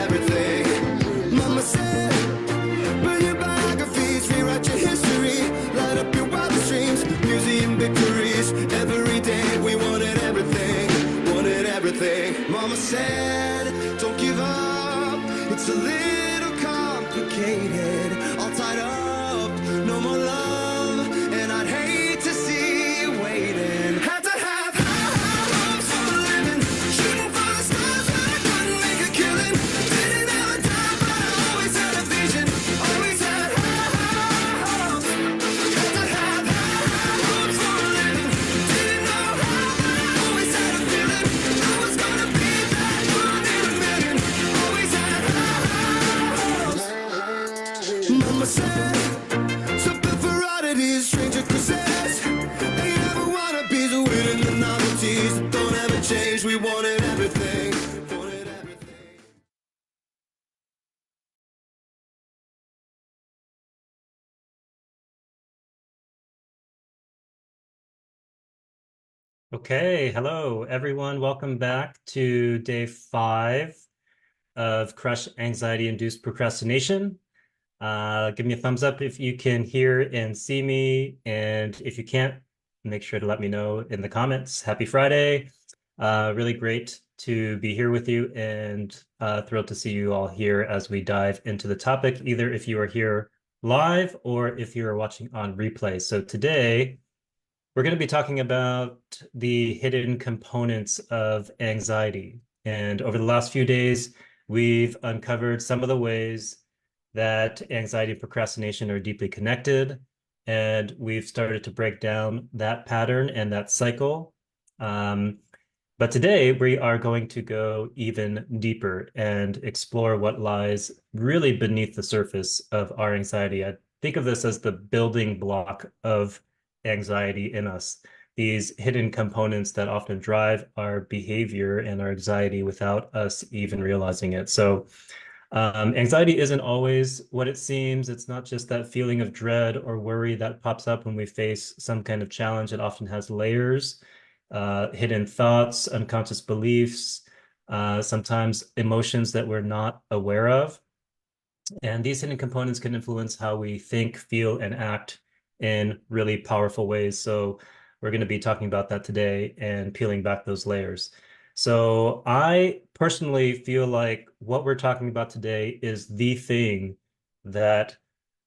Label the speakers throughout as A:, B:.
A: everything. Mama said, burn your biographies, rewrite your history, light up your wildest dreams, museum victories. Every day we wanted everything, wanted everything. Mama said, don't give up, it's a little complicated, all tied up, no more love, and I'd hate to see you waiting. Had to have high hopes for a living, shooting for the stars, but I couldn't make a killing. Didn't have a time, but I always had a vision, always had high hopes. Had to have high hopes for a living, didn't know how, but I always had a feeling I was gonna be that one in a million. Always had high hopes. Mama said, something for oddities, stranger crusades. Ain't ever wannabes, winning the novelties. Don't ever change, we wanted everything. Wanted everything.
B: Okay, hello everyone. Welcome back to day 5 of Crush Anxiety-Induced Procrastination. Give me a thumbs up if you can hear and see me, and if you can't, make sure to let me know in the comments. Happy Friday. Really great to be here with you, and thrilled to see you all here as we dive into the topic, either if you are here live or if you are watching on replay. So today, we're going to be talking about the hidden components of anxiety. And over the last few days, we've uncovered some of the ways that anxiety and procrastination are deeply connected. And we've started to break down that pattern and that cycle. But today we are going to go even deeper and explore what lies really beneath the surface of our anxiety. I think of this as the building block of anxiety in us, these hidden components that often drive our behavior and our anxiety without us even realizing it. So anxiety isn't always what it seems. It's not just that feeling of dread or worry that pops up when we face some kind of challenge. It often has layers, hidden thoughts, unconscious beliefs, sometimes emotions that we're not aware of. And these hidden components can influence how we think, feel, and act in really powerful ways. So we're going to be talking about that today and peeling back those layers. So I personally feel like what we're talking about today is the thing that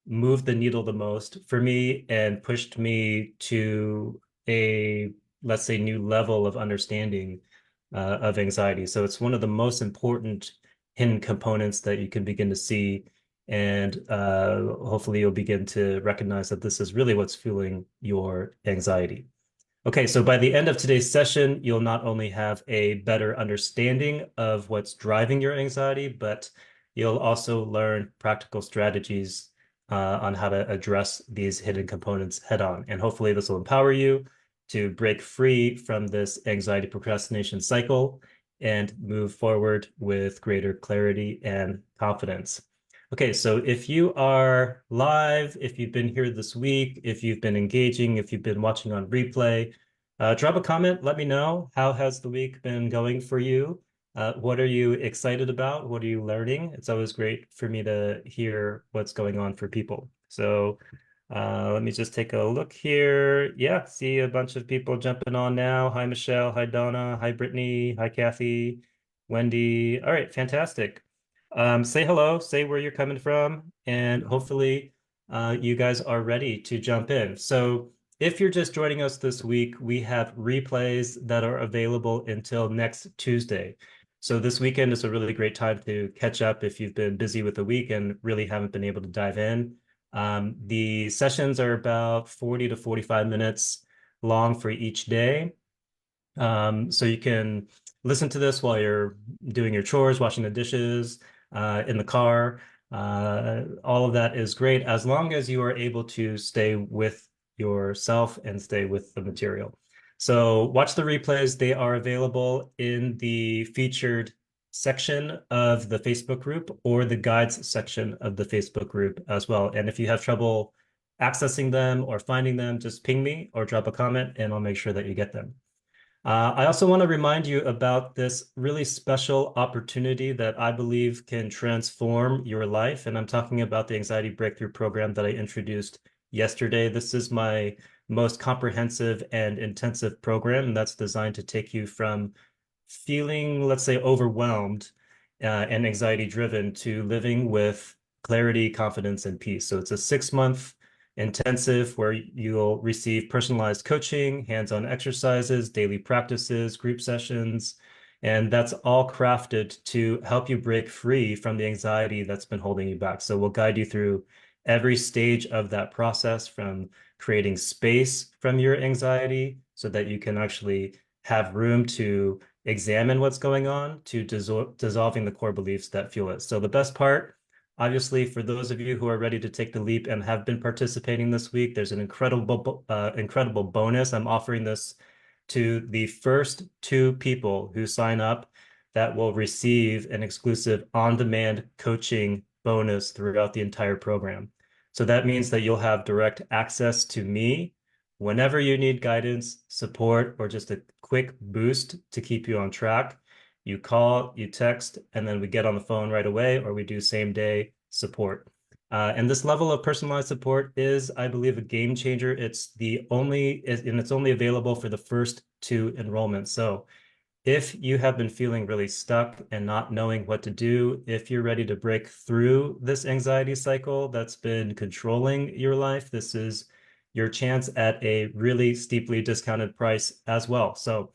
B: moved the needle the most for me and pushed me to a, let's say, new level of understanding of anxiety. So it's one of the most important hidden components that you can begin to see, and hopefully you'll begin to recognize that this is really what's fueling your anxiety. Okay, so by the end of today's session, you'll not only have a better understanding of what's driving your anxiety, but you'll also learn practical strategies on how to address these hidden components head on. And hopefully this will empower you to break free from this anxiety procrastination cycle and move forward with greater clarity and confidence. Okay, so if you are live, if you've been here this week, if you've been engaging, if you've been watching on replay, drop a comment, let me know. How has the week been going for you? What are you excited about? What are you learning? It's always great for me to hear what's going on for people. So let me just take a look here. Yeah, see a bunch of people jumping on now. Hi, Michelle. Hi, Donna. Hi, Brittany. Hi, Kathy. Wendy. All right, fantastic. Say hello, say where you're coming from, and hopefully you guys are ready to jump in. So if you're just joining us this week, we have replays that are available until next Tuesday. So this weekend is a really great time to catch up if you've been busy with the week and really haven't been able to dive in. The sessions are about 40 to 45 minutes long for each day. So you can listen to this while you're doing your chores, washing the dishes, in the car. All of that is great as long as you are able to stay with yourself and stay with the material. So watch the replays. They are available in the featured section of the Facebook group or the guides section of the Facebook group as well. And if you have trouble accessing them or finding them, just ping me or drop a comment and I'll make sure that you get them. I also want to remind you about this really special opportunity that I believe can transform your life. And I'm talking about the Anxiety Breakthrough Program that I introduced yesterday. This is my most comprehensive and intensive program that's designed to take you from feeling, let's say, overwhelmed and anxiety driven to living with clarity, confidence, and peace. So it's a 6-month intensive where you'll receive personalized coaching, hands-on exercises, daily practices, group sessions, and that's all crafted to help you break free from the anxiety that's been holding you back. So we'll guide you through every stage of that process, from creating space from your anxiety so that you can actually have room to examine what's going on, to dissolving the core beliefs that fuel it. So the best part, obviously, for those of you who are ready to take the leap and have been participating this week, there's an incredible bonus. I'm offering this to the first 2 people who sign up that will receive an exclusive on-demand coaching bonus throughout the entire program. So that means that you'll have direct access to me whenever you need guidance, support, or just a quick boost to keep you on track. You call, you text, and then we get on the phone right away, or we do same day support. And this level of personalized support is, I believe, a game changer. It's only available for the first 2 enrollments. So if you have been feeling really stuck and not knowing what to do, if you're ready to break through this anxiety cycle that's been controlling your life, this is your chance at a really steeply discounted price as well. So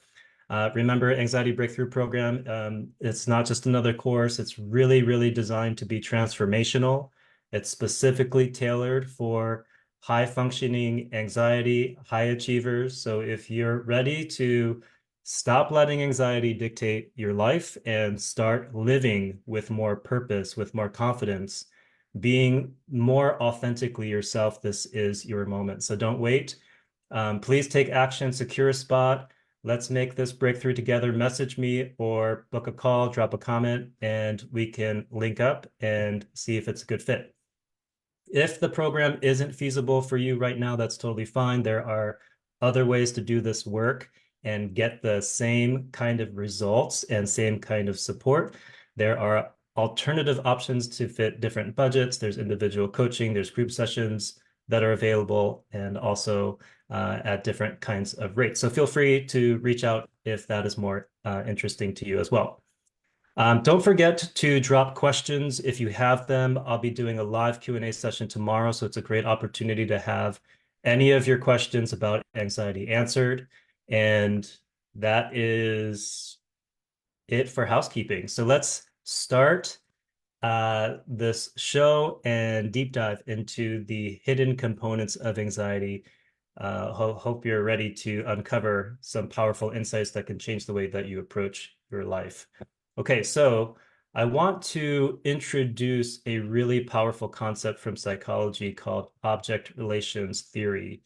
B: remember, Anxiety Breakthrough Program, it's not just another course. It's really, really designed to be transformational. It's specifically tailored for high functioning anxiety, high achievers. So if you're ready to stop letting anxiety dictate your life and start living with more purpose, with more confidence, being more authentically yourself, this is your moment. So don't wait. Please take action, secure a spot. Let's make this breakthrough together. Message me or book a call, drop a comment, and we can link up and see if it's a good fit. If the program isn't feasible for you right now, that's totally fine. There are other ways to do this work and get the same kind of results and same kind of support. There are alternative options to fit different budgets. There's individual coaching, there's group sessions that are available, and also at different kinds of rates. So feel free to reach out if that is more interesting to you as well. Don't forget to drop questions if you have them. I'll be doing a live Q&A session tomorrow, so it's a great opportunity to have any of your questions about anxiety answered. And that is it for housekeeping. So let's start this show and deep dive into the hidden components of anxiety. Hope you're ready to uncover some powerful insights that can change the way that you approach your life. Okay, so I want to introduce a really powerful concept from psychology called object relations theory.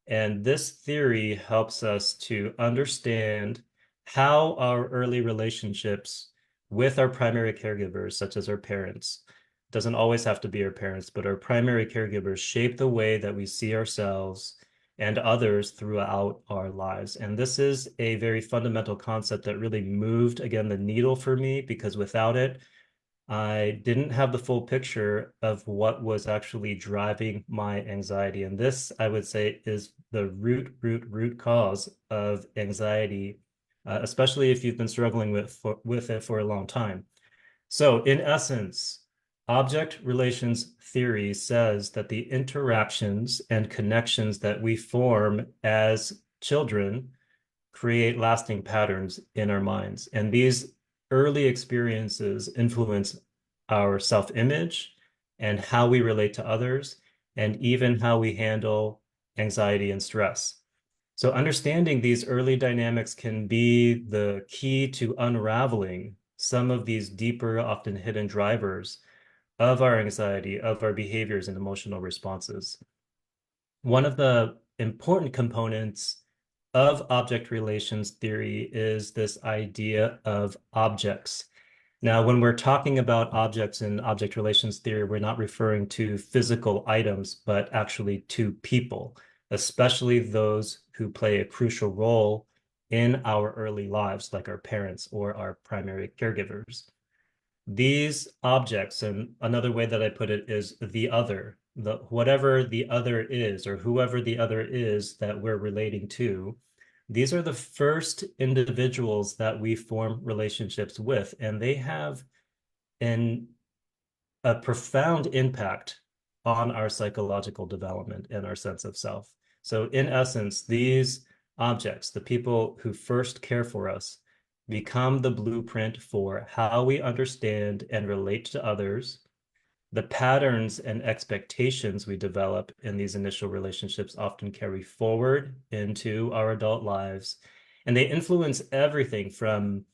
B: And this theory helps us to understand how our early relationships with our primary caregivers, such as our parents, doesn't always have to be our parents, but our primary caregivers shape the way that we see ourselves and others throughout our lives. And this is a very fundamental concept that really moved, again, the needle for me, because without it, I didn't have the full picture of what was actually driving my anxiety. And this, I would say, is the root cause of anxiety, especially if you've been struggling with it for a long time. So in essence, object relations theory says that the interactions and connections that we form as children create lasting patterns in our minds. And these early experiences influence our self-image and how we relate to others, and even how we handle anxiety and stress. So understanding these early dynamics can be the key to unraveling some of these deeper, often hidden drivers of our anxiety, of our behaviors and emotional responses. One of the important components of object relations theory is this idea of objects. Now, when we're talking about objects in object relations theory, we're not referring to physical items, but actually to people, especially those who play a crucial role in our early lives, like our parents or our primary caregivers. These objects, and another way that I put it is the other, whatever the other is, or whoever the other is that we're relating to, these are the first individuals that we form relationships with, and they have a profound impact on our psychological development and our sense of self. So in essence, these objects, the people who first care for us, become the blueprint for how we understand and relate to others, the patterns and expectations we develop in these initial relationships often carry forward into our adult lives, and they influence everything from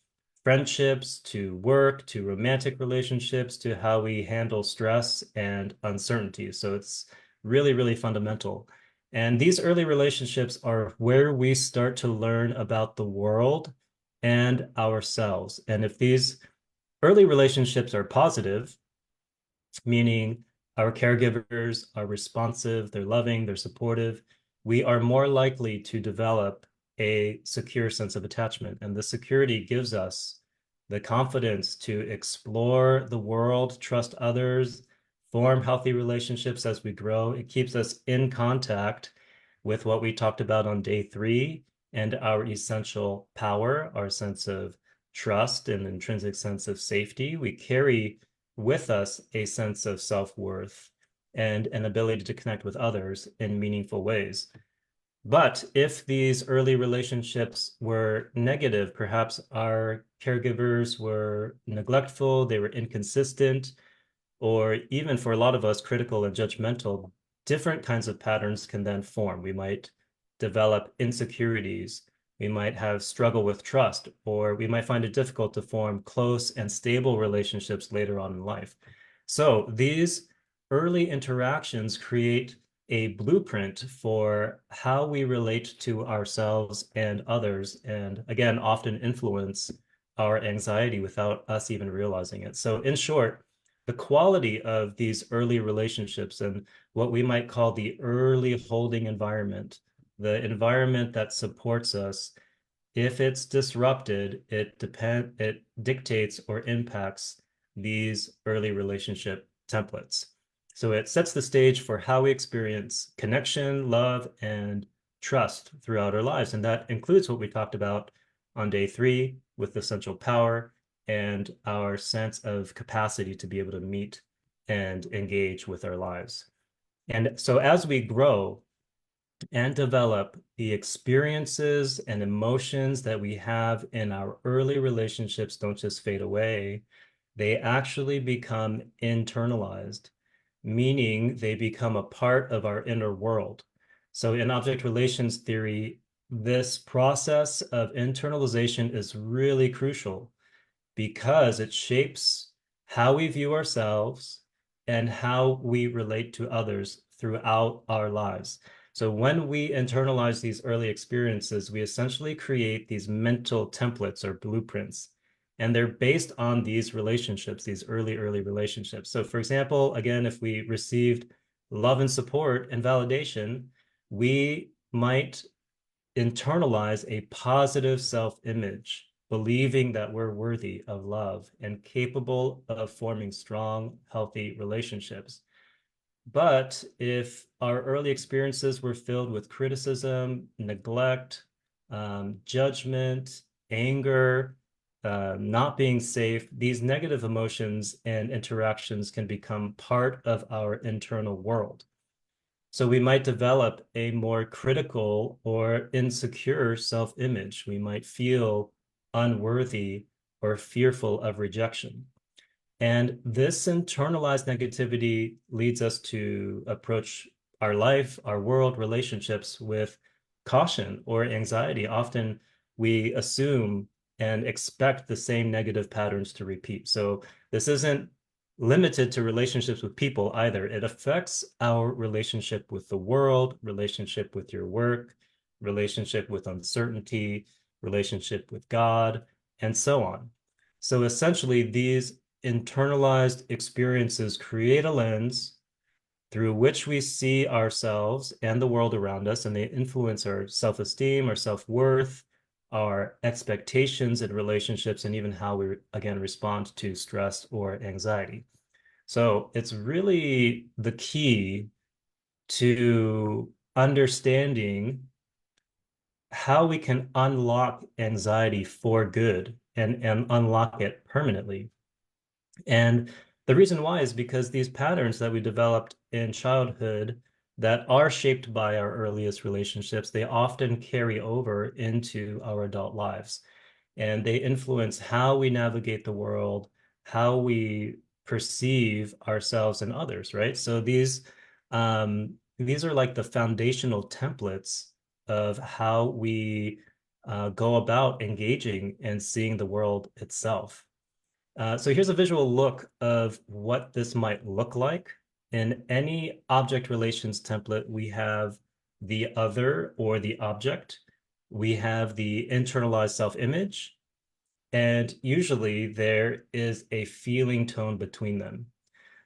B: friendships to work to romantic relationships to how we handle stress and uncertainty. So it's really, really fundamental. And these early relationships are where we start to learn about the world and ourselves. And if these early relationships are positive, meaning our caregivers are responsive, they're loving, they're supportive, we are more likely to develop a secure sense of attachment. And the security gives us the confidence to explore the world, trust others, form healthy relationships as we grow. It keeps us in contact with what we talked about on day 3 and our essential power, our sense of trust and intrinsic sense of safety. We carry with us a sense of self-worth and an ability to connect with others in meaningful ways. But if these early relationships were negative, perhaps our caregivers were neglectful, they were inconsistent, or even for a lot of us, critical and judgmental, different kinds of patterns can then form. We might develop insecurities, we might have struggle with trust, or we might find it difficult to form close and stable relationships later on in life. So these early interactions create a blueprint for how we relate to ourselves and others, and again, often influence our anxiety without us even realizing it. So in short, the quality of these early relationships and what we might call the early holding environment, the environment that supports us, if it's disrupted, it dictates or impacts these early relationship templates. So it sets the stage for how we experience connection, love, and trust throughout our lives. And that includes what we talked about on day 3 with essential power and our sense of capacity to be able to meet and engage with our lives. And so as we grow and develop, the experiences and emotions that we have in our early relationships don't just fade away, they actually become internalized, meaning they become a part of our inner world. So in object relations theory, this process of internalization is really crucial because it shapes how we view ourselves and how we relate to others throughout our lives. So when we internalize these early experiences, we essentially create these mental templates or blueprints, and they're based on these relationships, these early relationships. So for example, again, if we received love and support and validation, we might internalize a positive self-image, believing that we're worthy of love and capable of forming strong, healthy relationships. But if our early experiences were filled with criticism, neglect, judgment, anger, not being safe, these negative emotions and interactions can become part of our internal world. So we might develop a more critical or insecure self-image. We might feel unworthy or fearful of rejection. And this internalized negativity leads us to approach our life, our world, relationships with caution or anxiety. Often we assume and expect the same negative patterns to repeat. So this isn't limited to relationships with people either. It affects our relationship with the world, relationship with your work, relationship with uncertainty, relationship with God, and so on. So essentially, these internalized experiences create a lens through which we see ourselves and the world around us, and they influence our self-esteem, our self-worth, our expectations in relationships, and even how we, again, respond to stress or anxiety. So it's really the key to understanding how we can unlock anxiety for good and unlock it permanently. And the reason why is because these patterns that we developed in childhood that are shaped by our earliest relationships, they often carry over into our adult lives. And they influence how we navigate the world, how we perceive ourselves and others, right? So these are like the foundational templates of how we go about engaging and seeing the world itself. So here's a visual look of what this might look like. In any object relations template, we have the other or the object. We have the internalized self-image, and usually there is a feeling tone between them.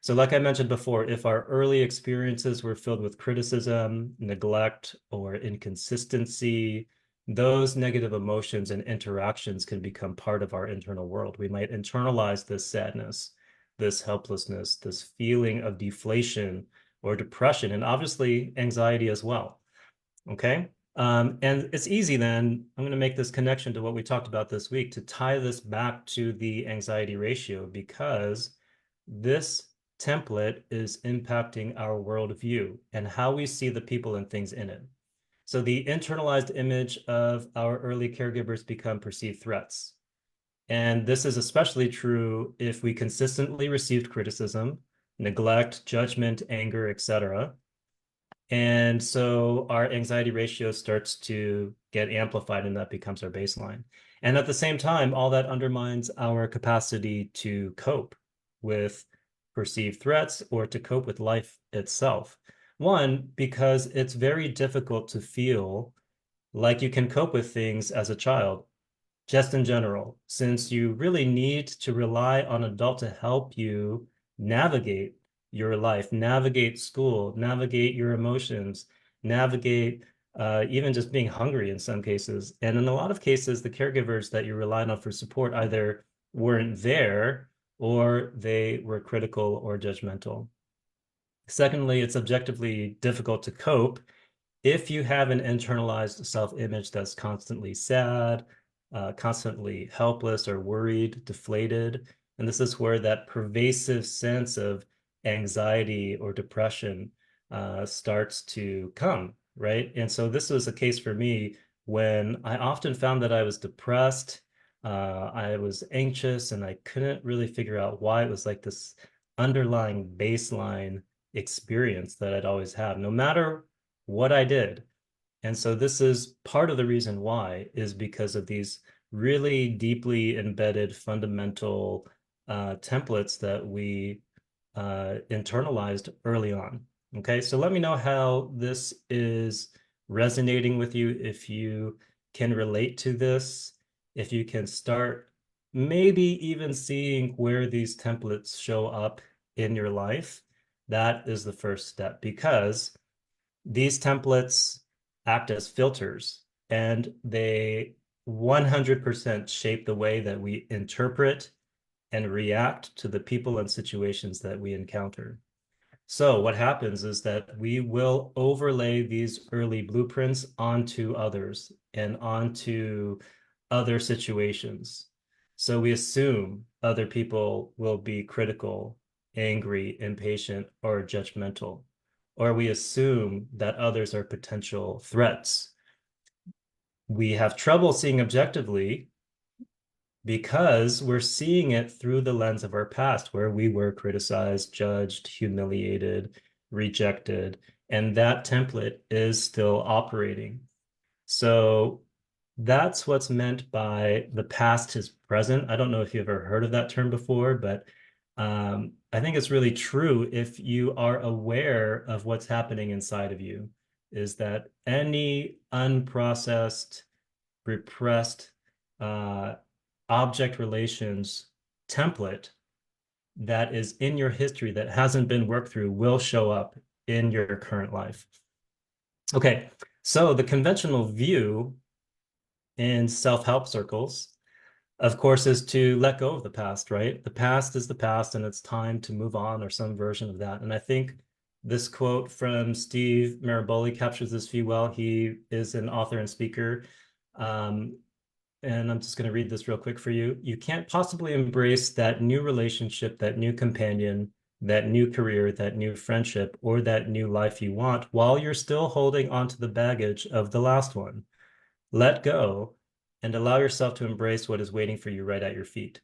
B: So like I mentioned before, if our early experiences were filled with criticism, neglect, or inconsistency, those negative emotions and interactions can become part of our internal world. We might internalize this sadness, this helplessness, this feeling of deflation or depression, and obviously anxiety as well. Okay. And it's easy then, I'm going to make this connection to what we talked about this week to tie this back to the anxiety ratio, because this template is impacting our worldview and how we see the people and things in it. So the internalized image of our early caregivers become perceived threats. And this is especially true if we consistently received criticism, neglect, judgment, anger, etc. And so our anxiety ratio starts to get amplified, and that becomes our baseline. And at the same time, all that undermines our capacity to cope with perceived threats or to cope with life itself. One, because it's very difficult to feel like you can cope with things as a child, just in general, since you really need to rely on an adult to help you navigate your life, navigate school, navigate your emotions, navigate even just being hungry in some cases. And in a lot of cases, the caregivers that you relied on for support either weren't there or they were critical or judgmental. Secondly, it's objectively difficult to cope if you have an internalized self-image that's constantly sad, constantly helpless or worried, deflated. And this is where that pervasive sense of anxiety or depression starts to come, right? And so this was a case for me when I often found that I was depressed, I was anxious, and I couldn't really figure out why. It was like this underlying baseline experience that I'd always have, no matter what I did. And so this is part of the reason why is because of these really deeply embedded fundamental templates that we internalized early on. Okay, so let me know how this is resonating with you, if you can relate to this, if you can start maybe even seeing where these templates show up in your life. That is the first step, because these templates act as filters, and they 100% shape the way that we interpret and react to the people and situations that we encounter. So what happens is that we will overlay these early blueprints onto others and onto other situations. So we assume other people will be critical, angry, impatient, or judgmental, or we assume that others are potential threats. We have trouble seeing objectively because we're seeing it through the lens of our past, where we were criticized, judged, humiliated, rejected, and that template is still operating. So that's what's meant by the past is present. I don't know if you've ever heard of that term before, but I think it's really true if you are aware of what's happening inside of you, is that any unprocessed, repressed object relations template that is in your history that hasn't been worked through will show up in your current life. Okay, so the conventional view in self-help circles, of course, is to let go of the past, right? The past is the past, and it's time to move on, or some version of that. And I think this quote from Steve Maraboli captures this view well. He is an author and speaker. And I'm just going to read this real quick for you. You can't possibly embrace that new relationship, that new companion, that new career, that new friendship, or that new life you want while you're still holding onto the baggage of the last one. Let go and allow yourself to embrace what is waiting for you right at your feet.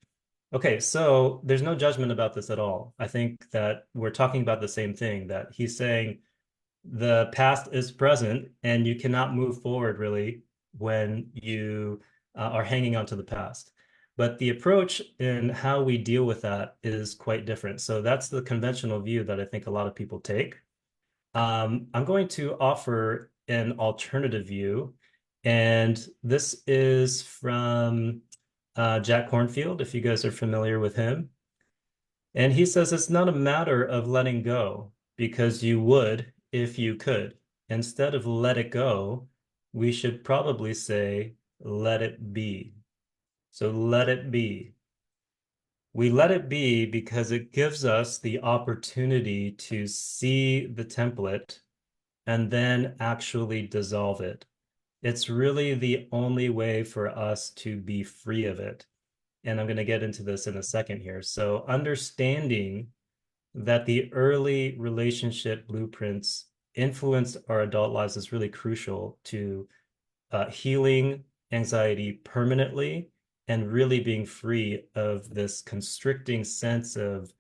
B: Okay, so there's no judgment about this at all. I think that we're talking about the same thing, that he's saying the past is present and you cannot move forward really when you are hanging on to the past. But the approach in how we deal with that is quite different. So that's the conventional view that I think a lot of people take. I'm going to offer an alternative view, and this is from Jack Kornfield, if you guys are familiar with him. And he says it's not a matter of letting go because you would if you could. Instead of let it go, we should probably say let it be. So let it be. We let it be because it gives us the opportunity to see the template and then actually dissolve it. It's really the only way for us to be free of it. And I'm going to get into this in a second here. So understanding that the early relationship blueprints influenced our adult lives is really crucial to healing anxiety permanently and really being free of this constricting sense of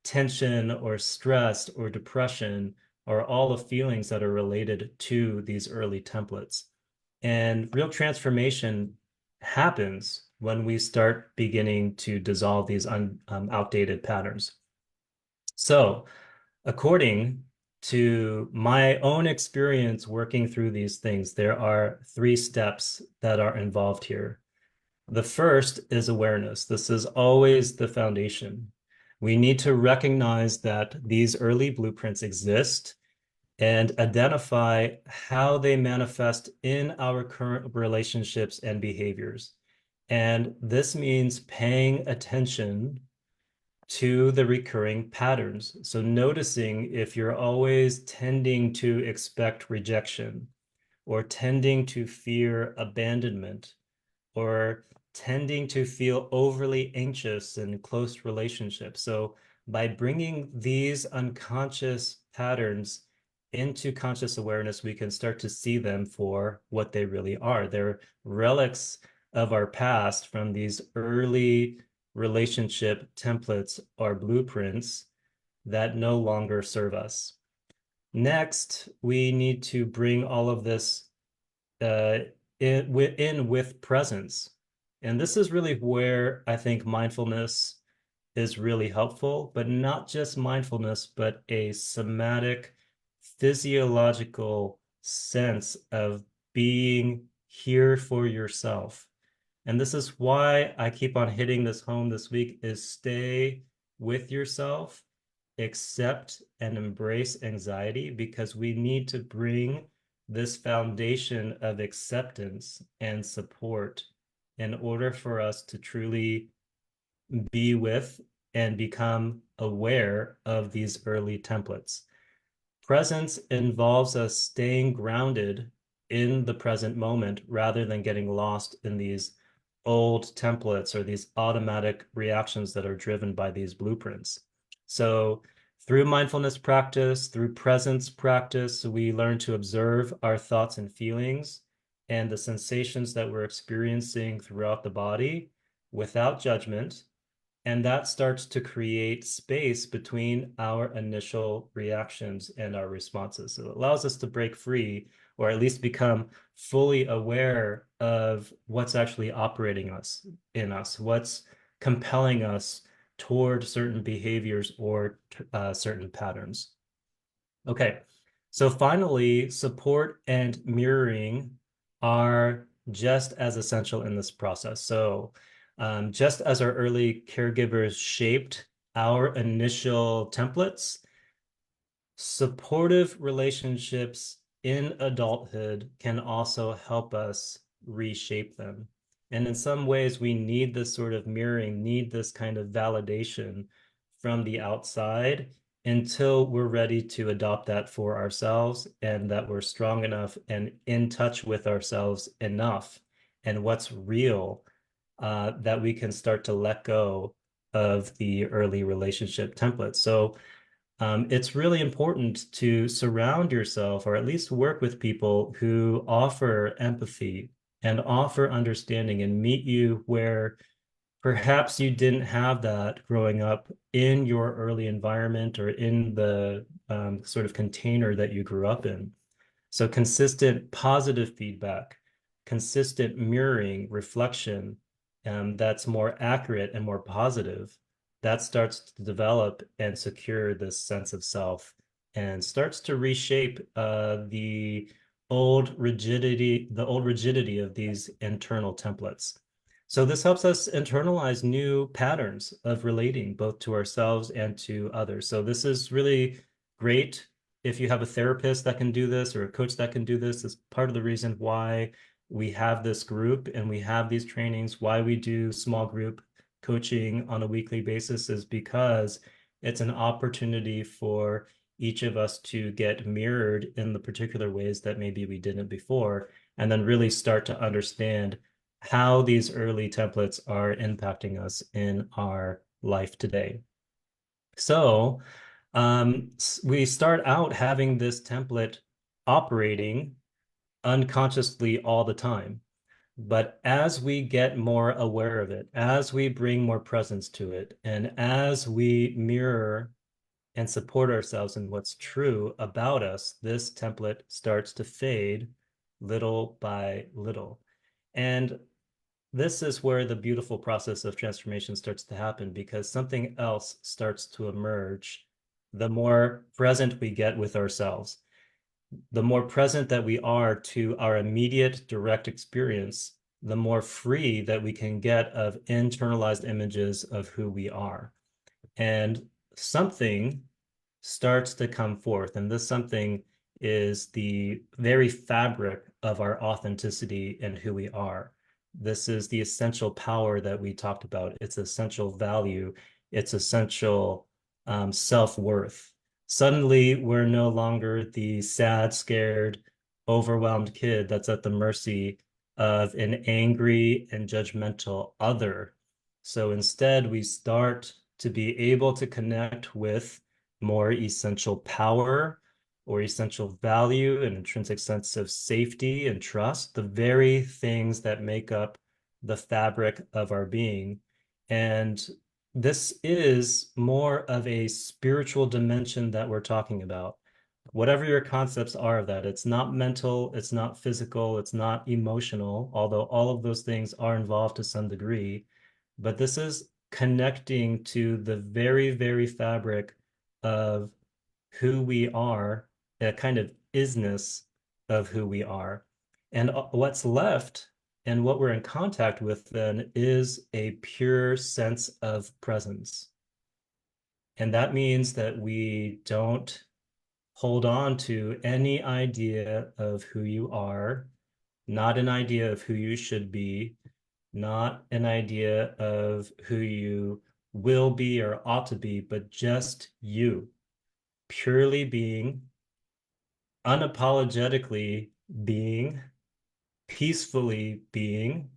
B: tension or stress or depression or all the feelings that are related to these early templates. And real transformation happens when we start beginning to dissolve these outdated patterns. So, according to my own experience working through these things, there are 3 steps that are involved here. The first is awareness. This is always the foundation. We need to recognize that these early blueprints exist and identify how they manifest in our current relationships and behaviors. And this means paying attention to the recurring patterns. So noticing if you're always tending to expect rejection, or tending to fear abandonment, or tending to feel overly anxious in close relationships. So by bringing these unconscious patterns into conscious awareness, we can start to see them for what they really are. They're relics of our past from these early relationship templates or blueprints that no longer serve us. Next, we need to bring all of this in with presence. And this is really where I think mindfulness is really helpful, but not just mindfulness, but a somatic, physiological sense of being here for yourself. And this is why I keep on hitting this home this week, is stay with yourself, accept and embrace anxiety, because we need to bring this foundation of acceptance and support in order for us to truly be with and become aware of these early templates. Presence involves us staying grounded in the present moment rather than getting lost in these old templates or these automatic reactions that are driven by these blueprints. So through mindfulness practice, through presence practice, we learn to observe our thoughts and feelings and the sensations that we're experiencing throughout the body without judgment. And that starts to create space between our initial reactions and our responses. So it allows us to break free, or at least become fully aware of what's actually operating in us, what's compelling us toward certain behaviors or certain patterns. Okay, so finally, support and mirroring are just as essential in this process. So just as our early caregivers shaped our initial templates, supportive relationships in adulthood can also help us reshape them. And in some ways, we need this sort of mirroring, need this kind of validation from the outside until we're ready to adopt that for ourselves and that we're strong enough and in touch with ourselves enough and what's real, that we can start to let go of the early relationship templates. So it's really important to surround yourself or at least work with people who offer empathy and offer understanding and meet you where perhaps you didn't have that growing up in your early environment or in the sort of container that you grew up in. So consistent positive feedback, consistent mirroring, reflection, that's more accurate and more positive, that starts to develop and secure this sense of self and starts to reshape the old rigidity of these internal templates. So this helps us internalize new patterns of relating both to ourselves and to others. So this is really great if you have a therapist that can do this or a coach that can do this. Is part of the reason why we have this group and we have these trainings, why we do small group coaching on a weekly basis, is because it's an opportunity for each of us to get mirrored in the particular ways that maybe we didn't before, and then really start to understand how these early templates are impacting us in our life today. So we start out having this template operating unconsciously all the time. But as we get more aware of it, as we bring more presence to it, and as we mirror and support ourselves in what's true about us, this template starts to fade little by little. And this is where the beautiful process of transformation starts to happen, because something else starts to emerge the more present we get with ourselves, the more present that we are to our immediate direct experience, the more free that we can get of internalized images of who we are. And something starts to come forth. And this something is the very fabric of our authenticity and who we are. This is the essential power that we talked about. It's essential value. It's essential self-worth. Suddenly, we're no longer the sad, scared, overwhelmed kid that's at the mercy of an angry and judgmental other. So instead, we start to be able to connect with more essential power or essential value, an intrinsic sense of safety and trust, the very things that make up the fabric of our being. And this is more of a spiritual dimension that we're talking about. Whatever your concepts are of that, it's not mental, it's not physical, it's not emotional, although all of those things are involved to some degree. But this is connecting to the very, very fabric of who we are, a kind of isness of who we are. And what's left and what we're in contact with then is a pure sense of presence. And that means that we don't hold on to any idea of who you are, not an idea of who you should be, not an idea of who you will be or ought to be, but just you, purely being, unapologetically being, peacefully being.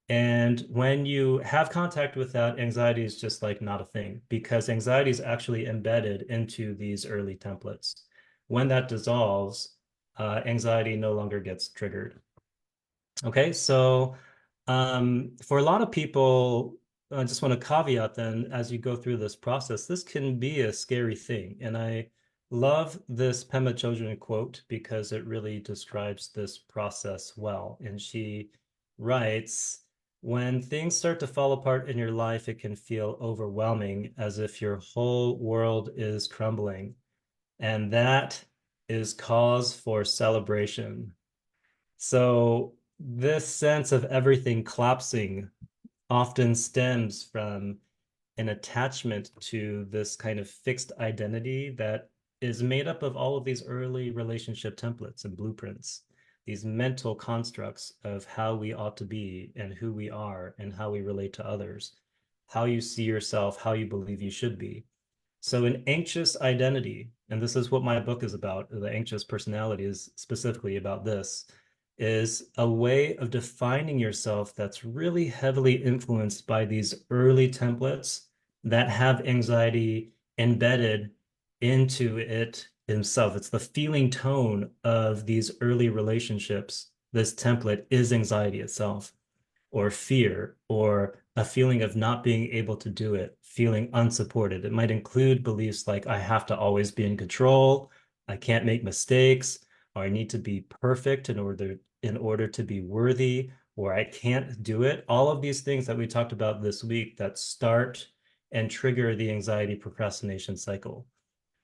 B: And when you have contact with that, anxiety is just like not a thing, because anxiety is actually embedded into these early templates. When that dissolves, anxiety no longer gets triggered. Okay, so for a lot of people, I just want to caveat then, as you go through this process, this can be a scary thing. And I love this Pema Chodron quote because it really describes this process well. And she writes, when things start to fall apart in your life, it can feel overwhelming, as if your whole world is crumbling. And that is cause for celebration. So this sense of everything collapsing often stems from an attachment to this kind of fixed identity that is made up of all of these early relationship templates and blueprints. these mental constructs of how we ought to be and who we are and how we relate to others, how you see yourself, how you believe you should be. So an anxious identity, and this is what my book is about, the anxious personality is specifically about this, is a way of defining yourself that's really heavily influenced by these early templates that have anxiety embedded into it himself. It's the feeling tone of these early relationships. This template is anxiety itself, or fear, or a feeling of not being able to do it, feeling unsupported. It might include beliefs like I have to always be in control, I can't make mistakes, or I need to be perfect in order to be worthy, or I can't do it. All of these things that we talked about this week that start and trigger the anxiety procrastination cycle.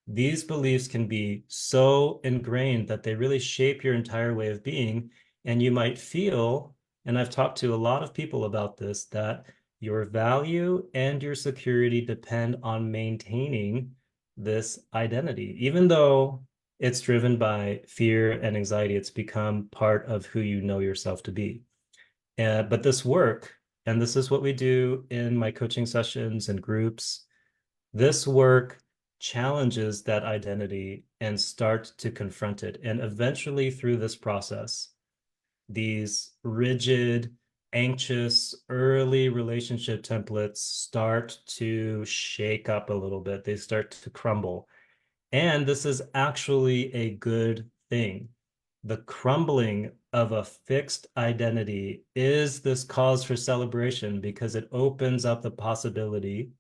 B: These beliefs can be so ingrained that they really shape your entire way of being. And you might feel, and I've talked to a lot of people about this, that your value and your security depend on maintaining this identity. Even though it's driven by fear and anxiety, it's become part of who you know yourself to be. But this work, and this is what we do in my coaching sessions and groups, this work challenges that identity and start to confront it. And eventually, through this process, these rigid, anxious, early relationship templates start to shake up a little bit. They start to crumble. And this is actually a good thing. The crumbling of a fixed identity is this cause for celebration because it opens up the possibility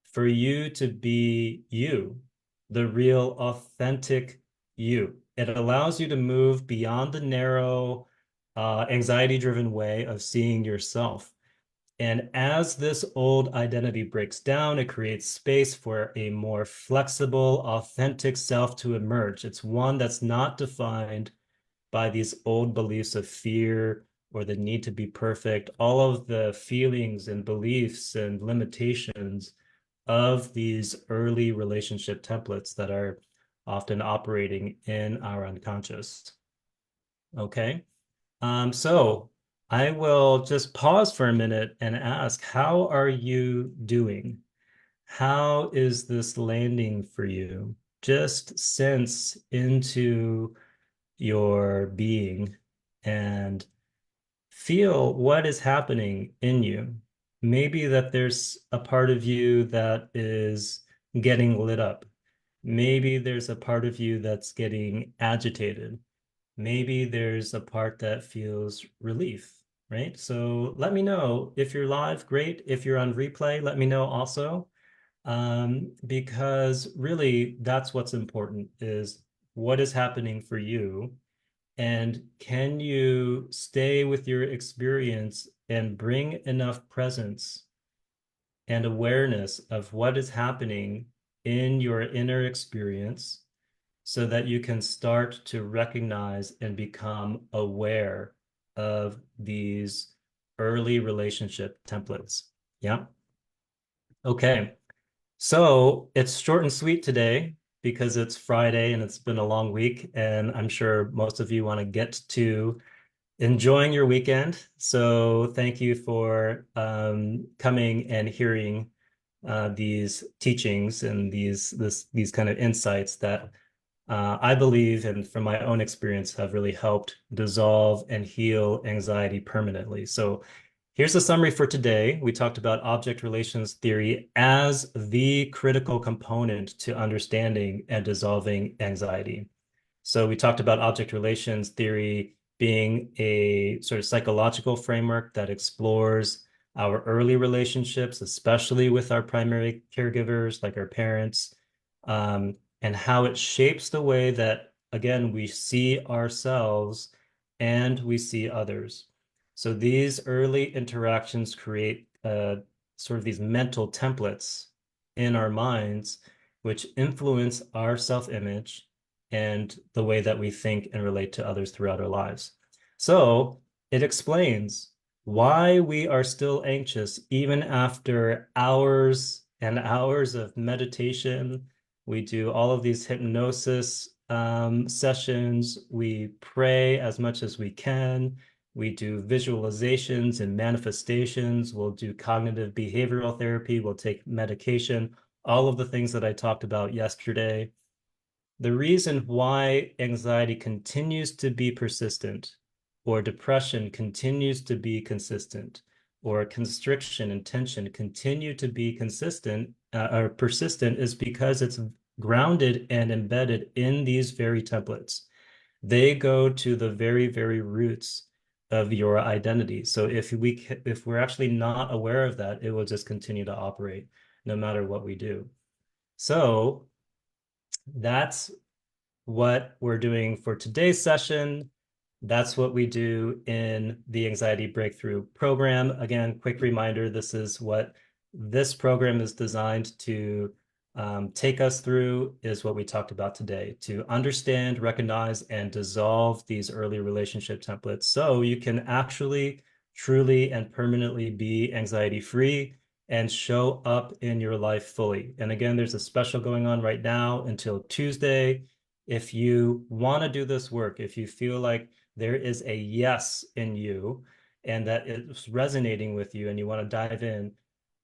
B: for you to be you, the real, authentic you. It allows you to move beyond the narrow, anxiety-driven way of seeing yourself. And as this old identity breaks down, it creates space for a more flexible, authentic self to emerge. It's one that's not defined by these old beliefs of fear or the need to be perfect, all of the feelings and beliefs and limitations of these early relationship templates that are often operating in our unconscious. Okay. So I will just pause for a minute and ask, how are you doing? How is this landing for you? Just sense into your being and feel what is happening in you. Maybe that there's a part of you that is getting lit up. Maybe there's a part of you that's getting agitated. Maybe there's a part that feels relief, right? So let me know if you're live, great. If you're on replay, let me know also. Because really that's what's important is what is happening for you, and can you stay with your experience and bring enough presence and awareness of what is happening in your inner experience so that you can start to recognize and become aware of these early relationship templates. Yeah. Okay. So it's short and sweet today because it's Friday and it's been a long week, and I'm sure most of you want to get to enjoying your weekend. So thank you for coming and hearing these teachings and these kind of insights that I believe, and from my own experience, have really helped dissolve and heal anxiety permanently. So here's a summary for today. We talked about object relations theory as the critical component to understanding and dissolving anxiety. So we talked about object relations theory being a sort of psychological framework that explores our early relationships, especially with our primary caregivers, like our parents, and how it shapes the way that, again, we see ourselves and we see others. So these early interactions create sort of these mental templates in our minds, which influence our self-image and the way that we think and relate to others throughout our lives. So it explains why we are still anxious even after hours and hours of meditation. We do all of these hypnosis sessions. We pray as much as we can. We do visualizations and manifestations. We'll do cognitive behavioral therapy. We'll take medication, all of the things that I talked about yesterday. The reason why anxiety continues to be persistent, or depression continues to be consistent, or constriction and tension continue to be consistent or persistent is because it's grounded and embedded in these very templates. They go to the very, very roots of your identity. So if we're actually not aware of that, it will just continue to operate no matter what we do. So that's what we're doing for today's session. That's what we do in the Anxiety Breakthrough program. Again, quick reminder, this is what this program is designed to take us through, is what we talked about today, to understand, recognize, and dissolve these early relationship templates so you can actually, truly, and permanently be anxiety-free and show up in your life fully. And again, there's a special going on right now until Tuesday. If you want to do this work, if you feel like there is a yes in you and that it's resonating with you and you want to dive in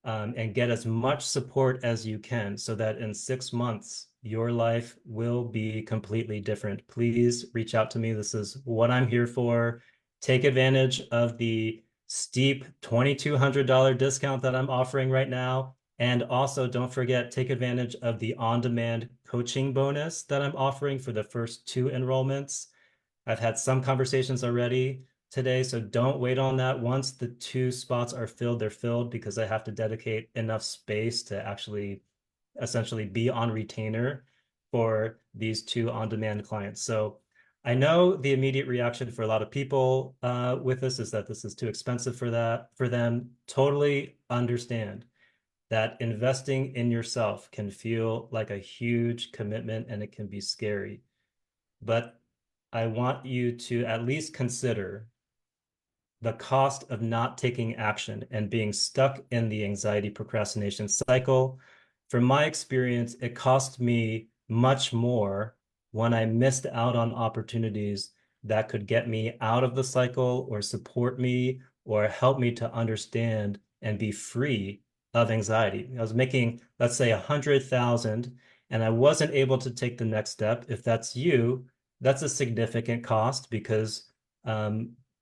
B: and get as much support as you can so that in 6 months, your life will be completely different, please reach out to me. This is what I'm here for. Take advantage of the steep $2,200 discount that I'm offering right now. And also don't forget, take advantage of the on-demand coaching bonus that I'm offering for the first 2 enrollments. I've had some conversations already today, so don't wait on that. Once the 2 spots are filled, they're filled, because I have to dedicate enough space to actually essentially be on retainer for these 2 on-demand clients. So I know the immediate reaction for a lot of people with this is that this is too expensive for them. Totally understand that investing in yourself can feel like a huge commitment and it can be scary. But I want you to at least consider the cost of not taking action and being stuck in the anxiety procrastination cycle. From my experience, it cost me much more when I missed out on opportunities that could get me out of the cycle or support me or help me to understand and be free of anxiety. I was making, let's say, 100,000, and I wasn't able to take the next step. If that's you, that's a significant cost, because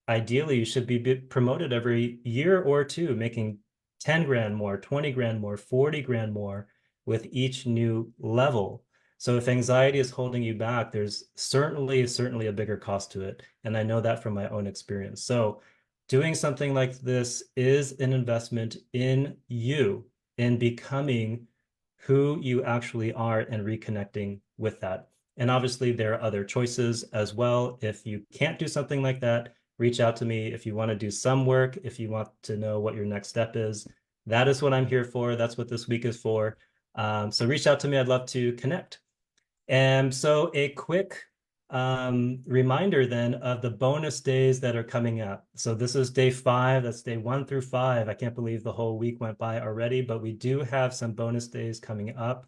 B: ideally you should be promoted every year or 2, making 10 grand more, 20 grand more, 40 grand more with each new level. So if anxiety is holding you back, there's certainly a bigger cost to it. And I know that from my own experience. So doing something like this is an investment in you, in becoming who you actually are and reconnecting with that. And obviously there are other choices as well. If you can't do something like that, reach out to me. If you want to do some work, if you want to know what your next step is, that is what I'm here for. That's what this week is for. So reach out to me. I'd love to connect. And so a quick reminder then of the bonus days that are coming up. So this is day 5, that's day 1 through 5. I can't believe the whole week went by already, but we do have some bonus days coming up.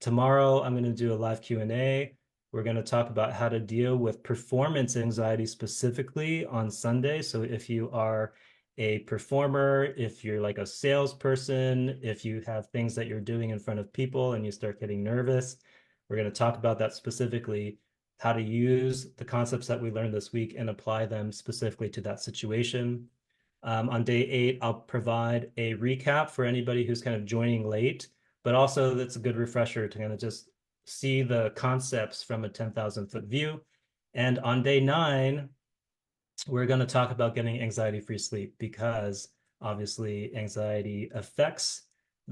B: Tomorrow, I'm going to do a live Q&A. We're going to talk about how to deal with performance anxiety specifically on Sunday. So if you are a performer, if you're like a salesperson, if you have things that you're doing in front of people and you start getting nervous, we're going to talk about that specifically, how to use the concepts that we learned this week and apply them specifically to that situation. On day 8, I'll provide a recap for anybody who's kind of joining late, but also that's a good refresher to kind of just see the concepts from a 10,000-foot view. And on day 9, we're going to talk about getting anxiety-free sleep, because obviously anxiety affects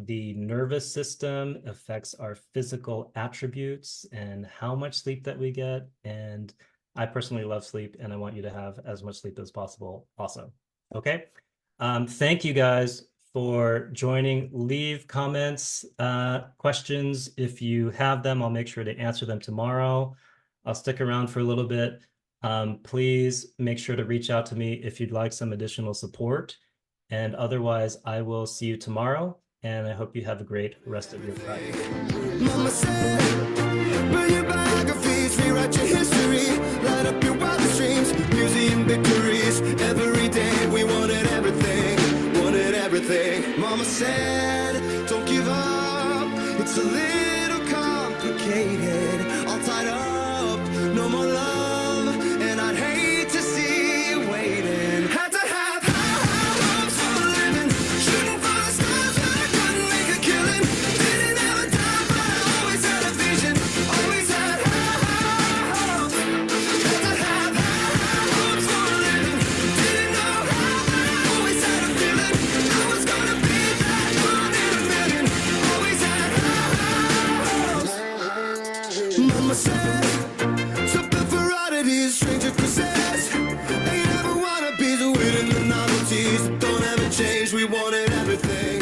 B: the nervous system, affects our physical attributes and how much sleep that we get. And I personally love sleep, and I want you to have as much sleep as possible also. Okay. Thank you guys for joining. Leave comments, questions. If you have them, I'll make sure to answer them tomorrow. I'll stick around for a little bit. Please make sure to reach out to me if you'd like some additional support. And otherwise, I will see you tomorrow. And I hope you have a great rest of your Friday.
A: Mama said, build your biography biographies, rewrite your history, light up your wildest dreams, museum victories. Every day we wanted everything, wanted everything. Mama said, don't give up, it's a little complicated. All tied up, no more love, and I'd hate to see you waiting. Had to have high hopes for a living, shooting for the stars, but I couldn't make a killing. Didn't have a dime, but I always had a vision, always had high hopes. Had to have high hopes for a living, didn't know how, but I always had a feeling I was gonna be that one in a million. Always had high hopes. Mama said, something for oddities, stranger possess. Ain't ever wanna be the winning the novelties that don't ever change. We wanted everything.